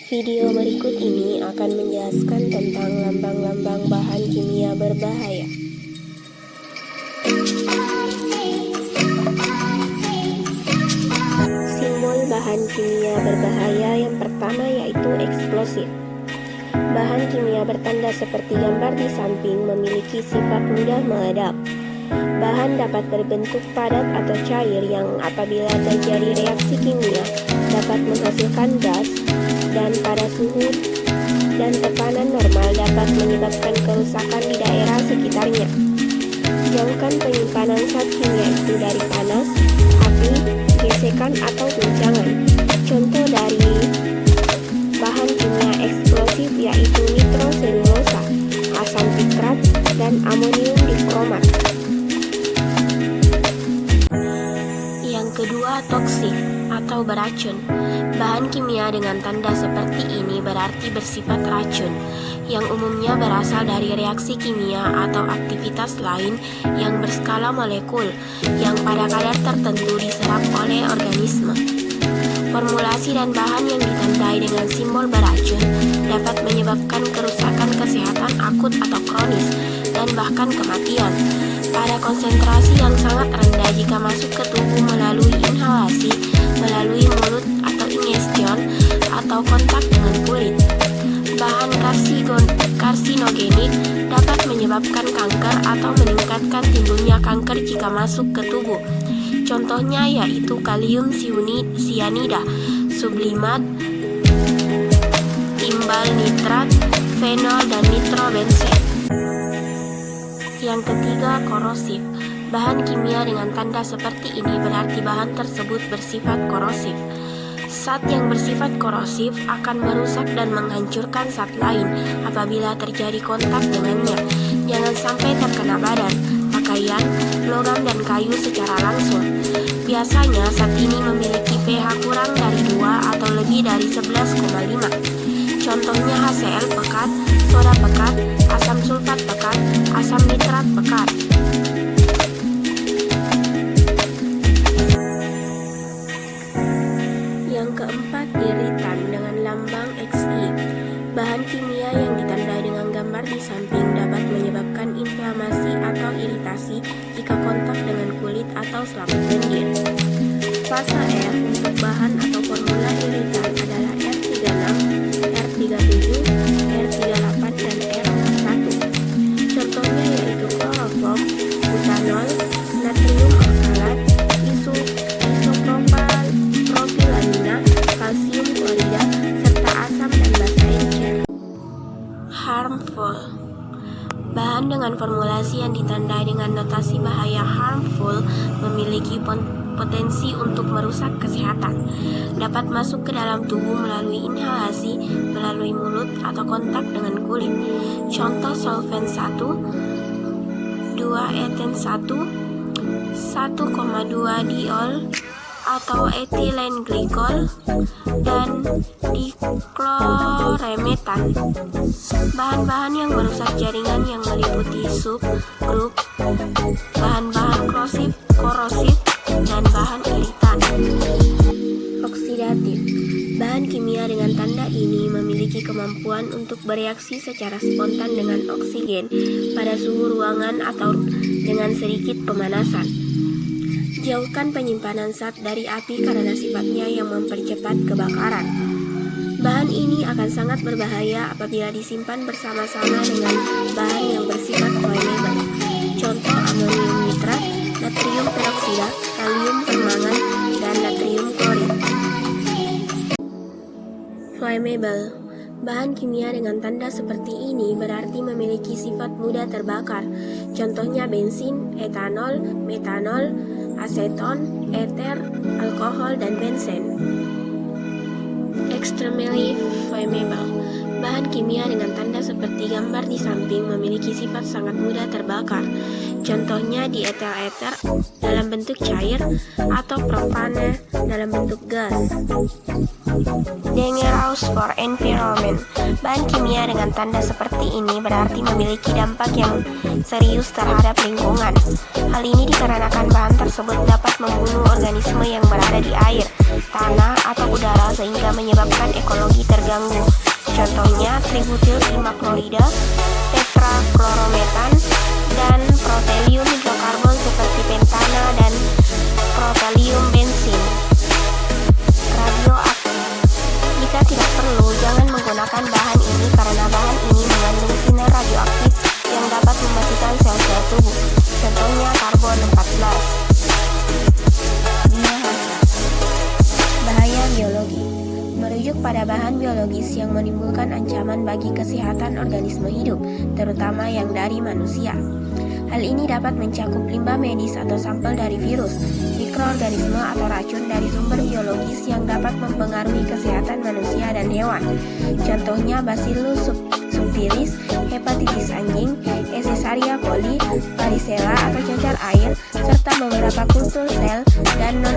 Video berikut ini akan menjelaskan tentang lambang-lambang bahan kimia berbahaya. Simbol bahan kimia berbahaya yang pertama yaitu eksplosif. Bahan kimia bertanda seperti gambar di samping memiliki sifat mudah meledak. Bahan dapat berbentuk padat atau cair yang apabila terjadi reaksi kimia dapat menghasilkan gas, dan pada suhu dan tekanan normal dapat menyebabkan kerusakan di daerah sekitarnya. Jauhkan penyimpanan zat kimia itu dari panas, api, gesekan atau guncangan. Contoh dari bahan kimia eksplosif yaitu nitroselulosa, asam nitrat, dan amonium dikromat. Yang kedua, toksik atau beracun. Bahan kimia dengan tanda seperti ini berarti bersifat racun, yang umumnya berasal dari reaksi kimia atau aktivitas lain yang berskala molekul, yang pada kadar tertentu diserap oleh organisme. Formulasi dan bahan yang ditandai dengan simbol beracun dapat menyebabkan kerusakan kesehatan akut atau kronis, dan bahkan kematian. Pada konsentrasi yang sangat rendah jika masuk ke tubuh melalui inhalasi, melalui mulut atau ingestion, atau kontak dengan kulit. Bahan karsinogenik dapat menyebabkan kanker atau meningkatkan timbulnya kanker jika masuk ke tubuh. Contohnya yaitu kalium sianida, sublimat, timbal nitrat, fenol, dan nitrobenzen. Yang ketiga, korosif. Bahan kimia dengan tanda seperti ini berarti bahan tersebut bersifat korosif. Zat yang bersifat korosif akan merusak dan menghancurkan zat lain apabila terjadi kontak dengannya. Jangan sampai terkena badan, pakaian, logam, dan kayu secara langsung. Biasanya zat ini memiliki pH kurang dari 2 atau lebih dari 11,5. Contohnya HCl pekat, soda pekat, asam sulfat pekat, asam nitrat pekat. Yang keempat, iritan dengan lambang Xi. Bahan kimia yang ditandai dengan gambar di samping dapat menyebabkan inflamasi atau iritasi jika kontak dengan kulit atau selaput lendir. Fase R untuk bahan atau formula iritan adalah R36, R37, R38, dan R41. Contohnya yaitu kloroform, butanol, natrium oksalat, isopropilamina, kalsium klorida, serta asam dan basa encer. Harmful. Bahan dengan formulasi yang ditandai dengan notasi bahaya harmful memiliki potensi untuk merusak kesehatan. Dapat masuk ke dalam tubuh melalui inhalasi, melalui mulut, atau kontak dengan kulit. Contoh solvent 1, 2-eten 1, 1,2 diol atau etilen glikol, dan dikloremetan. Bahan-bahan yang merusak jaringan yang meliputi subgrup bahan-bahan korosif, dan bahan iritan. Oksidatif. Bahan kimia dengan tanda ini memiliki kemampuan untuk bereaksi secara spontan dengan oksigen pada suhu ruangan atau dengan sedikit pemanasan. Jauhkan penyimpanan zat dari api karena sifatnya yang mempercepat kebakaran. Bahan ini akan sangat berbahaya apabila disimpan bersama-sama dengan bahan yang bersifat flammable. Contoh amonium nitrat, natrium peroksida, kalium permangan, dan natrium klorid. Flammable. Bahan kimia dengan tanda seperti ini berarti memiliki sifat mudah terbakar. Contohnya bensin, etanol, metanol, aseton, eter, alkohol, dan benzen. Extremely flammable. Bahan kimia dengan tanda seperti gambar di samping memiliki sifat sangat mudah terbakar. Contohnya dieter-eter dalam bentuk cair atau propane dalam bentuk gas. Dangerous for environment. Bahan kimia dengan tanda seperti ini berarti memiliki dampak yang serius terhadap lingkungan. Hal ini dikarenakan bahan tersebut dapat membunuh organisme yang berada di air, tanah, atau udara sehingga menyebabkan ekologi terganggu. Contohnya tributil imaklorida, tetrachloromethan, dan protelium hidrokarbon seperti pentana dan protelium bensin. Radioaktif. Jika tidak perlu, jangan menggunakan bahan ini karena bahan ini mengandung sinar radioaktif yang dapat mematikan sel-sel tubuh. Contohnya karbon 14. Bahaya biologi. Merujuk pada bahan biologis yang menimbulkan ancaman bagi kesehatan organisme hidup, terutama yang dari manusia. Hal ini dapat mencakup limbah medis atau sampel dari virus, mikroorganisme atau racun dari sumber biologis yang dapat mempengaruhi kesehatan manusia dan hewan. Contohnya Bacillus subtilis, hepatitis anjing, Escherichia coli, varicella atau cacar air, serta beberapa kultur sel dan non